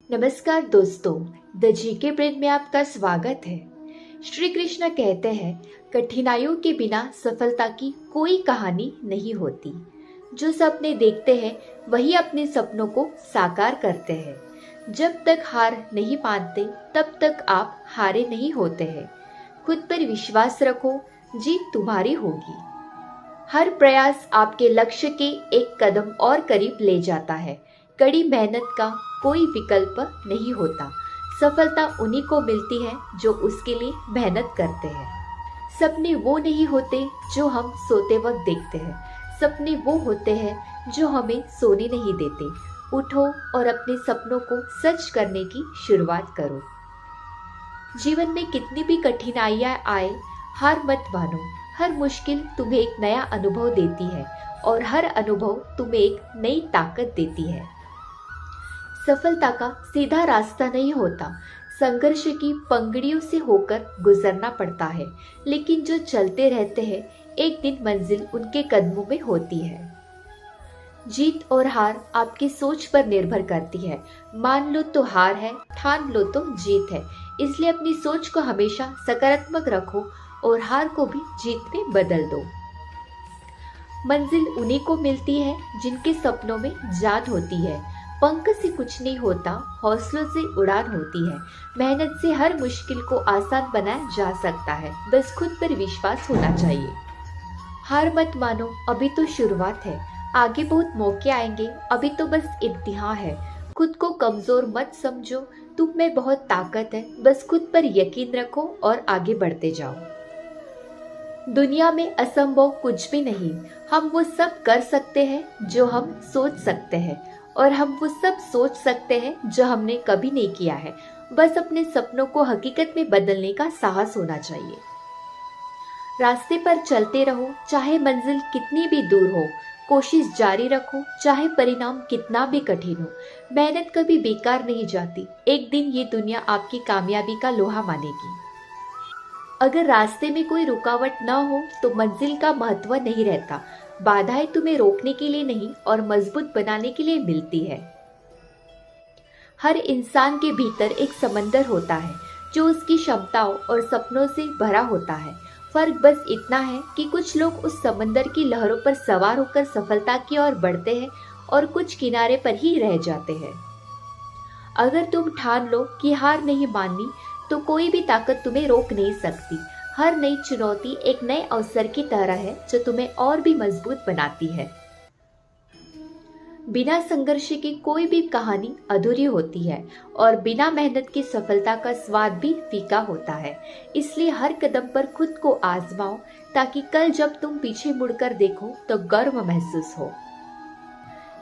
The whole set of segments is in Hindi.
नमस्कार दोस्तों, द जीके ब्रेन में आपका स्वागत है। श्री कृष्ण कहते हैं, कठिनाइयों के बिना सफलता की कोई कहानी नहीं होती। जो सपने देखते हैं वही अपने सपनों को साकार करते हैं। जब तक हार नहीं मानते तब तक आप हारे नहीं होते हैं। खुद पर विश्वास रखो, जीत तुम्हारी होगी। हर प्रयास आपके लक्ष्य के एक कदम और करीब ले जाता है। कड़ी मेहनत का कोई विकल्प नहीं होता। सफलता उन्हीं को मिलती है जो उसके लिए मेहनत करते हैं। सपने वो नहीं होते जो हम सोते वक्त देखते हैं। सपने वो होते हैं जो हमें सोने नहीं देते। उठो और अपने सपनों को सच करने की शुरुआत करो। जीवन में कितनी भी कठिनाइयां आए, हार मत मानो। हर मुश्किल तुम्हें एक नया अनुभव देती है और हर अनुभव तुम्हें एक नई ताकत देती है। सफलता का सीधा रास्ता नहीं होता। संघर्ष की पंगड़ियों से होकर गुजरना पड़ता है, लेकिन जो चलते रहते हैं एक दिन मंजिल उनके कदमों में होती है। जीत और हार आपकी सोच पर निर्भर करती है। मान लो तो हार है, ठान लो तो जीत है। इसलिए अपनी सोच को हमेशा सकारात्मक रखो और हार को भी जीत में बदल दो। मंजिल उन्हीं को मिलती है जिनके सपनों में जान होती है। पंख से कुछ नहीं होता, हौसलों से उड़ान होती है। मेहनत से हर मुश्किल को आसान बनाया जा सकता है, बस खुद पर विश्वास होना चाहिए। हार मत मानो, अभी तो शुरुआत है। आगे बहुत मौके आएंगे, अभी तो बस इम्तिहान है। खुद को कमजोर मत समझो, तुम में बहुत ताकत है। बस खुद पर यकीन रखो और आगे बढ़ते जाओ। दुनिया में असंभव कुछ भी नहीं। हम वो सब कर सकते हैं जो हम सोच सकते हैं, और हम वो सब सोच सकते हैं जो हमने कभी नहीं किया है। बस अपने सपनों को हकीकत में बदलने का साहस होना चाहिए। रास्ते पर चलते रहो, चाहे मंजिल कितनी भी दूर हो। कोशिश जारी रखो, चाहे परिणाम कितना भी कठिन हो। मेहनत कभी बेकार नहीं जाती। एक दिन ये दुनिया आपकी कामयाबी का लोहा मानेगी। अगर रास्ते में कोई रुकावट न हो तो मंजिल का महत्व नहीं रहता। बाधाएं तुम्हें रोकने के लिए नहीं और मजबूत बनाने के लिए मिलती है। हर इंसान के भीतर एक समंदर होता है जो उसकी क्षमताओं और सपनों से भरा होता है। फर्क बस इतना है कि कुछ लोग उस समंदर की लहरों पर सवार होकर सफलता की ओर बढ़ते हैं और कुछ किनारे पर ही रह जाते हैं। अगर तुम ठान लो कि हार नहीं माननी तो कोई भी ताकत तुम्हें रोक नहीं सकती। हर नई चुनौती एक नए अवसर की तरह है जो तुम्हें और भी मजबूत बनाती है। बिना संघर्ष की कोई भी कहानी अधूरी होती है और बिना मेहनत की सफलता का स्वाद भी फीका होता है। इसलिए हर कदम पर खुद को आजमाओ ताकि कल जब तुम पीछे मुड़कर देखो तो गर्व महसूस हो।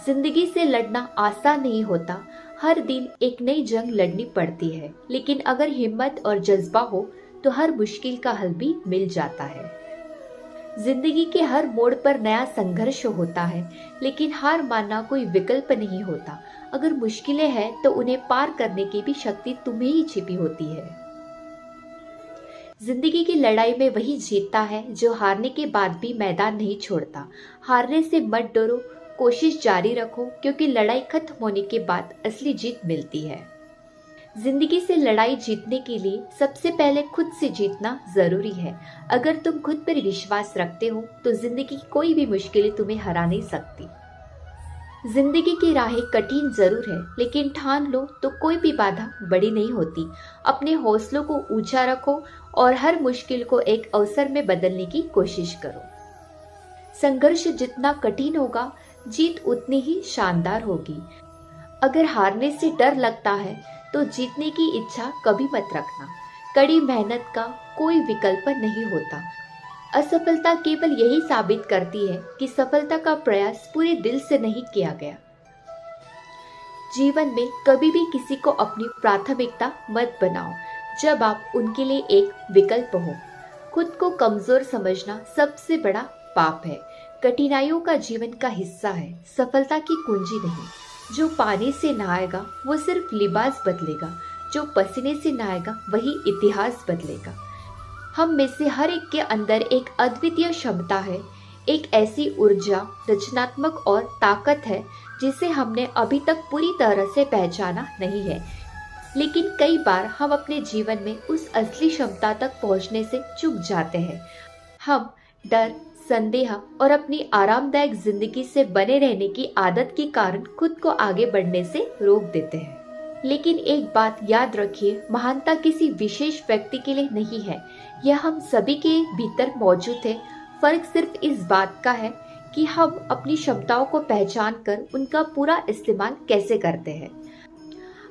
जिंदगी से लड़ना आसान नहीं होता। हर दिन एक नई जंग लड़नी पड़ती है, लेकिन अगर हिम्मत और जज्बा हो तो हर मुश्किल का हल भी मिल जाता है। जिंदगी के हर मोड़ पर नया संघर्ष होता है, लेकिन हार मानना कोई विकल्प नहीं होता। अगर मुश्किलें हैं तो उन्हें पार करने की भी शक्ति तुम्हें ही छिपी होती है। जिंदगी की लड़ाई में वही जीतता है जो हारने के बाद भी मैदान नहीं छोड़ता। हारने से मत डरो, कोशिश जारी रखो, क्योंकि लड़ाई खत्म होने के बाद असली जीत मिलती है। जिंदगी से लड़ाई जीतने के लिए सबसे पहले खुद से जीतना जरूरी है। अगर तुम खुद पर विश्वास रखते हो तो जिंदगी की कोई भी मुश्किलें तुम्हें हरा नहीं सकती। जिंदगी की राहें कठिन जरूर है, लेकिन ठान लो तो कोई भी बाधा बड़ी नहीं होती। अपने हौसलों को ऊंचा रखो और हर मुश्किल को एक अवसर में बदलने की कोशिश करो। संघर्ष जितना कठिन होगा, जीत उतनी ही शानदार होगी। अगर हारने से डर लगता है तो जीतने की इच्छा कभी मत रखना। कड़ी मेहनत का कोई विकल्प नहीं होता। असफलता केवल यही साबित करती है कि सफलता का प्रयास पूरे दिल से नहीं किया गया। जीवन में कभी भी किसी को अपनी प्राथमिकता मत बनाओ जब आप उनके लिए एक विकल्प हो। खुद को कमजोर समझना सबसे बड़ा पाप है। कठिनाइयों का जीवन का हिस्सा है, सफलता की कुंजी नहीं। जो पानी से नहाएगा वो सिर्फ लिबास बदलेगा, जो पसीने से नहाएगा वही इतिहास बदलेगा। हम में से हर एक के अंदर एक अद्वितीय क्षमता है, एक ऐसी ऊर्जा, रचनात्मक और ताकत है जिसे हमने अभी तक पूरी तरह से पहचाना नहीं है। लेकिन कई बार हम अपने जीवन में उस असली क्षमता तक पहुंचने से चूक जाते हैं। हम डर, संदेह और अपनी आरामदायक जिंदगी से बने रहने की आदत के कारण खुद को आगे बढ़ने से रोक देते हैं। लेकिन एक बात याद रखिए, महानता किसी विशेष व्यक्ति के लिए नहीं है, यह हम सभी के भीतर मौजूद है। फर्क सिर्फ इस बात का है कि हम अपनी क्षमताओं को पहचान कर उनका पूरा इस्तेमाल कैसे करते हैं।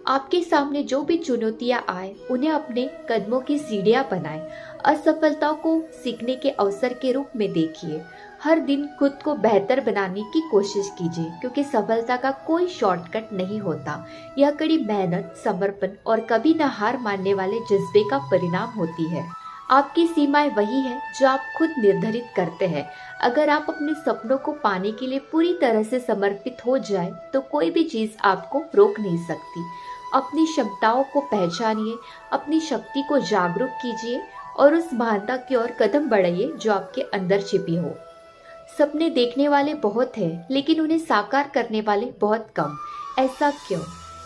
आपके सामने जो भी चुनौतियां आए, उन्हें अपने कदमों की सीढ़ियां बनाएं। असफलताओं को सीखने के अवसर के रूप में देखिए। हर दिन खुद को बेहतर बनाने की कोशिश कीजिए, क्योंकि सफलता का कोई शॉर्टकट नहीं होता। यह कड़ी मेहनत, समर्पण और कभी न हार मानने वाले जज्बे का परिणाम होती है। आपकी सीमाएं वही है जो आप खुद निर्धारित करते हैं। अगर आप अपने सपनों को पाने के लिए पूरी तरह से समर्पित हो जाए, तो कोई भी चीज आपको रोक नहीं सकती। अपनी क्षमताओं को पहचानिए, अपनी शक्ति को जागरूक कीजिए और उस महानता की ओर कदम बढ़ाइए जो आपके अंदर छिपी हो। सपने देखने वाले बहुत हैं, लेकिन उन्हें साकार करने वाले बहुत कम। ऐसा क्यों?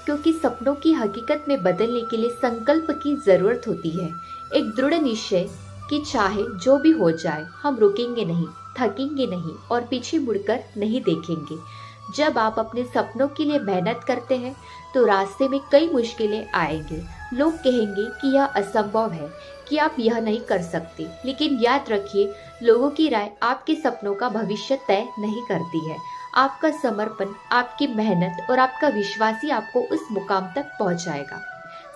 क्योंकि सपनों की हकीकत में बदलने के लिए संकल्प की जरूरत होती है। एक दृढ़ निश्चय कि चाहे जो भी हो जाए, हम रुकेंगे नहीं, थकेंगे नहीं और पीछे मुड़कर नहीं देखेंगे। जब आप अपने सपनों के लिए मेहनत करते हैं, तो रास्ते में कई मुश्किलें आएंगे। लोग कहेंगे कि यह असंभव है, कि आप यह नहीं कर सकते। लेकिन याद रखिए, लोगों की राय आपके सपनों का भविष्य तय नहीं करती है। आपका समर्पण, आपकी मेहनत और आपका विश्वास ही आपको उस मुकाम तक पहुंचाएगा।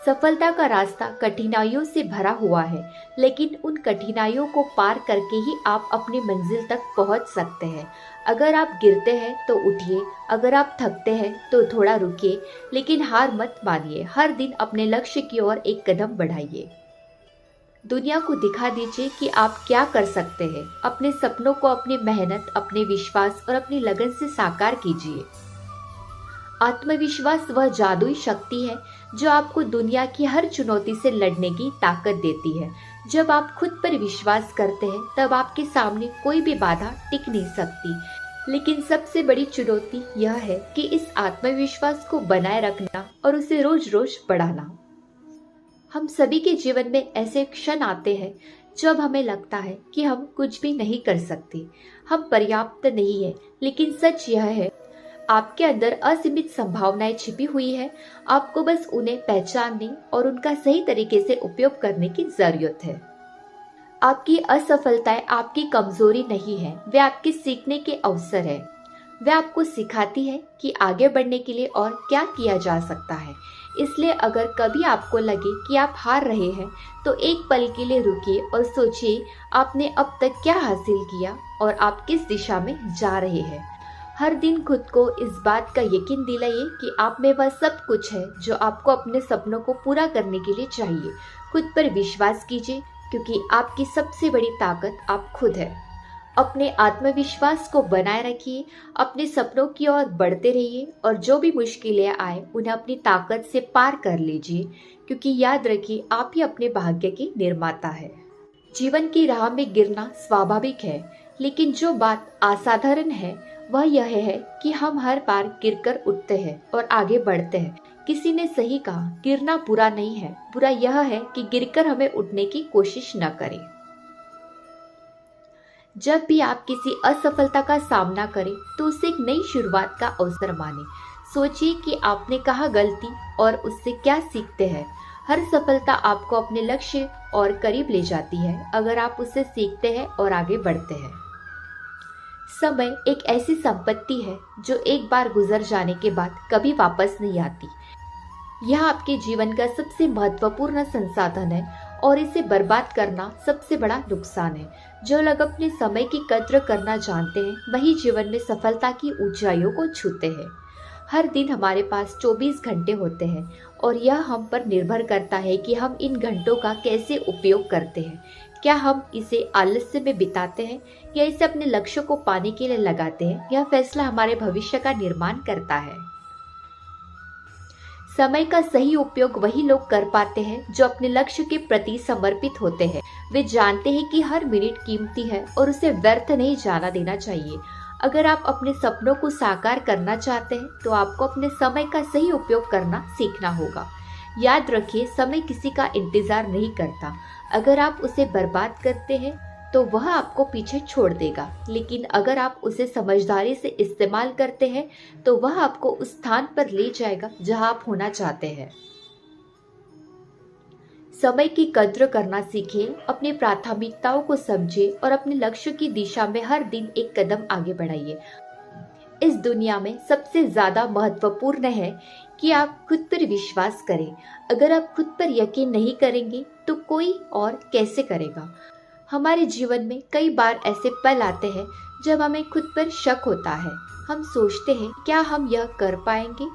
सफलता का रास्ता कठिनाइयों से भरा हुआ है, लेकिन उन कठिनाइयों को पार करके ही आप अपनी मंजिल तक पहुंच सकते हैं। अगर आप गिरते हैं तो उठिए, अगर आप थकते हैं तो थोड़ा रुकिए, लेकिन हार मत मानिए। हर दिन अपने लक्ष्य की ओर एक कदम बढ़ाइए। दुनिया को दिखा दीजिए कि आप क्या कर सकते हैं। अपने सपनों को अपनी मेहनत, अपने विश्वास और अपनी लगन से साकार कीजिए। आत्मविश्वास वह जादुई शक्ति है जो आपको दुनिया की हर चुनौती से लड़ने की ताकत देती है। जब आप खुद पर विश्वास करते हैं, तब आपके सामने कोई भी बाधा टिक नहीं सकती। लेकिन सबसे बड़ी चुनौती यह है कि इस आत्मविश्वास को बनाए रखना और उसे रोज रोज बढ़ाना। हम सभी के जीवन में ऐसे क्षण आते हैं जब हमें लगता है कि हम कुछ भी नहीं कर सकते, हम पर्याप्त नहीं है। लेकिन सच यह है, आपके अंदर असीमित संभावनाएं छिपी हुई है। आपको बस उन्हें पहचानने और उनका सही तरीके से उपयोग करने की जरूरत है। आपकी असफलताएं आपकी कमजोरी नहीं है, वे आपके सीखने के अवसर है। वे आपको सिखाती है कि आगे बढ़ने के लिए और क्या किया जा सकता है। इसलिए अगर कभी आपको लगे कि आप हार रहे हैं, तो एक पल के लिए रुकिए और सोचिए आपने अब तक क्या हासिल किया और आप किस दिशा में जा रहे हैं। हर दिन खुद को इस बात का यकीन दिलाइए कि आप में वह सब कुछ है जो आपको अपने सपनों को पूरा करने के लिए चाहिए। खुद पर विश्वास कीजिए, क्योंकि आपकी सबसे बड़ी ताकत आप खुद है। अपने आत्मविश्वास को बनाए रखिए, अपने सपनों की ओर बढ़ते रहिए और जो भी मुश्किलें आए, उन्हें अपनी ताकत से पार कर लीजिए, क्योंकि याद रखिए, आप ही अपने भाग्य के निर्माता है। जीवन की राह में गिरना स्वाभाविक है, लेकिन जो बात असाधारण है वह यह है कि हम हर बार गिरकर उठते हैं और आगे बढ़ते हैं। किसी ने सही कहा, गिरना बुरा नहीं है, बुरा यह है कि गिरकर हमें उठने की कोशिश न करें। जब भी आप किसी असफलता का सामना करें, तो उसे एक नई शुरुआत का अवसर माने। सोचिए कि आपने कहाँ गलती और उससे क्या सीखते हैं। हर सफलता आपको अपने लक्ष्य और करीब ले जाती है, अगर आप उससे सीखते हैं और आगे बढ़ते हैं। समय एक ऐसी संपत्ति है जो एक बार गुजर जाने के बाद कभी वापस नहीं आती। यह आपके जीवन का सबसे महत्वपूर्ण संसाधन है और इसे बर्बाद करना सबसे बड़ा नुकसान है। जो लोग अपने समय की कद्र करना जानते हैं, वही जीवन में सफलता की ऊंचाइयों को छूते हैं। हर दिन हमारे पास 24 घंटे होते हैं और यह हम पर निर्भर करता है कि हम इन घंटों का कैसे उपयोग करते हैं। क्या हम इसे आलस्य में बिताते हैं या इसे अपने लक्ष्य को पाने के लिए लगाते हैं? यह फैसला हमारे भविष्य का निर्माण करता है। समय का सही उपयोग वही लोग कर पाते हैं जो अपने लक्ष्य के प्रति समर्पित होते हैं। वे जानते हैं कि हर मिनट कीमती है और उसे व्यर्थ नहीं जाना देना चाहिए। अगर आप अपने सपनों को साकार करना चाहते हैं तो आपको अपने समय का सही उपयोग करना सीखना होगा। याद रखिए, समय किसी का इंतजार नहीं करता। अगर आप उसे बर्बाद करते हैं तो वह आपको पीछे छोड़ देगा, लेकिन अगर आप उसे समझदारी से इस्तेमाल करते हैं तो वह आपको उस स्थान पर ले जाएगा जहां आप होना चाहते हैं। समय की कद्र करना सीखें, अपनी प्राथमिकताओं को समझें और अपने लक्ष्य की दिशा में हर दिन एक कदम आगे बढ़ाइए। इस दुनिया में सबसे ज्यादा महत्वपूर्ण है कि आप खुद पर विश्वास करें। अगर आप खुद पर यकीन नहीं करेंगे तो कोई और कैसे करेगा। हमारे जीवन में कई बार ऐसे पल आते हैं जब हमें खुद पर शक होता है। हम सोचते हैं, क्या हम यह कर पाएंगे,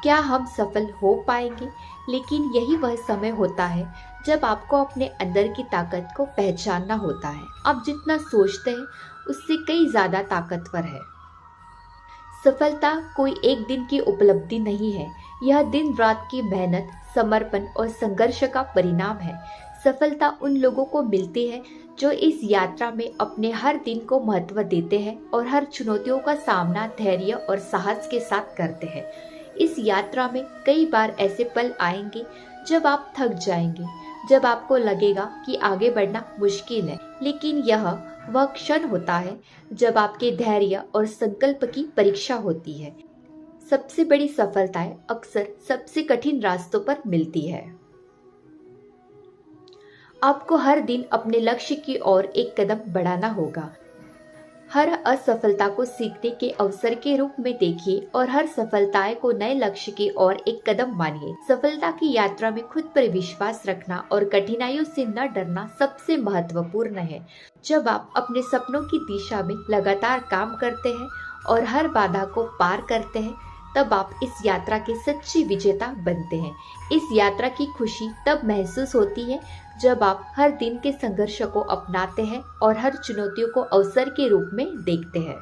क्या हम सफल हो पाएंगे। लेकिन यही वह समय होता है जब आपको अपने अंदर की ताकत को पहचानना होता है। आप जितना सोचते हैं उससे कई ज्यादा ताकतवर है। सफलता कोई एक दिन की उपलब्धि नहीं है, यह दिन रात की मेहनत, समर्पण और संघर्ष का परिणाम है। सफलता उन लोगों को मिलती है जो इस यात्रा में अपने हर दिन को महत्व देते हैं और हर चुनौतियों का सामना धैर्य और साहस के साथ करते हैं। इस यात्रा में कई बार ऐसे पल आएंगे जब आप थक जाएंगे, जब आपको लगेगा कि आगे बढ़ना मुश्किल है, लेकिन यह वह क्षण होता है जब आपके धैर्य और संकल्प की परीक्षा होती है। सबसे बड़ी सफलताएं अक्सर सबसे कठिन रास्तों पर मिलती है। आपको हर दिन अपने लक्ष्य की ओर एक कदम बढ़ाना होगा। हर असफलता को सीखने के अवसर के रूप में देखिए और हर सफलताएं को नए लक्ष्य की ओर एक कदम मानिए। सफलता की यात्रा में खुद पर विश्वास रखना और कठिनाइयों से न डरना सबसे महत्वपूर्ण है। जब आप अपने सपनों की दिशा में लगातार काम करते हैं और हर बाधा को पार करते हैं, तब आप इस यात्रा के सच्चे विजेता बनते हैं। इस यात्रा की खुशी तब महसूस होती है जब आप हर दिन के संघर्ष को अपनाते हैं और हर चुनौतियों को अवसर के रूप में देखते हैं।